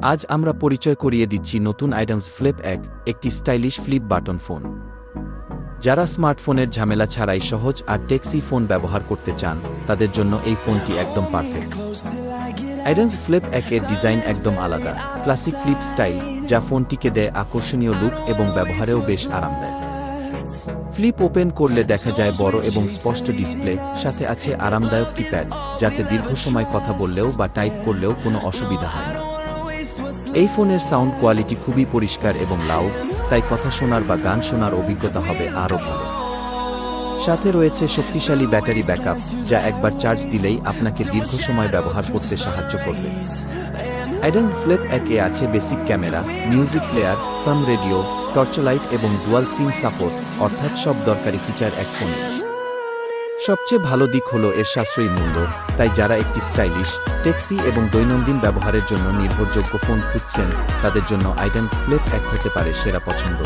আজ আমরা পরিচয় করিয়ে দিচ্ছি নতুন আইডেন্স ফ্লিপ একটি স্টাইলিশ ফ্লিপ বাটন ফোন। যারা স্মার্টফোনের ঝামেলা ছাড়াই সহজ আর টেক্সি ফোন ব্যবহার করতে চান, তাদের জন্য এই ফোনটি একদম পারফেক্ট। আইডেন্স ফ্লিপ এর ডিজাইন একদম আলাদা, ক্লাসিক ফ্লিপ স্টাইল, যা ফোনটিকে দেয় আকর্ষণীয় লুক এবং ব্যবহারেও বেশ আরামদায়ক। ফ্লিপ ওপেন করলে দেখা যায় বড় এবং স্পষ্ট ডিসপ্লে, সাথে আছে আরামদায়ক কিপ্যাড, যাতে দীর্ঘ সময় কথা বললেও বা টাইপ করলেও কোনো অসুবিধা হয় না। এই ফোনের সাউন্ড কোয়ালিটি খুবই পরিষ্কার এবং লাউড, তাই কথা শোনার বা গান শোনার অভিজ্ঞতা হবে আরও ভালো। সাথে রয়েছে শক্তিশালী ব্যাটারি ব্যাকআপ, যা একবার চার্জ দিলেই আপনাকে দীর্ঘ সময় ব্যবহার করতে সাহায্য করবে। আইডেন্স ফ্লিপ এ আছে basic camera, music player, farm radio, torchlight এবং ডুয়াল সিম সাপোর্ট, অর্থাৎ সব দরকারি ফিচার এক ফোনে। সবচেয়ে ভালো দিক হলো এর সাশ্রয়ী মূল্য, তাই যারা একটি স্টাইলিশ, টেক্সি এবং দৈনন্দিন ব্যবহারের জন্য নির্ভরযোগ্য ফোন খুঁজছেন, তাদের জন্য আইডেন্স ফ্লিপ হতে পারে সেরা পছন্দ।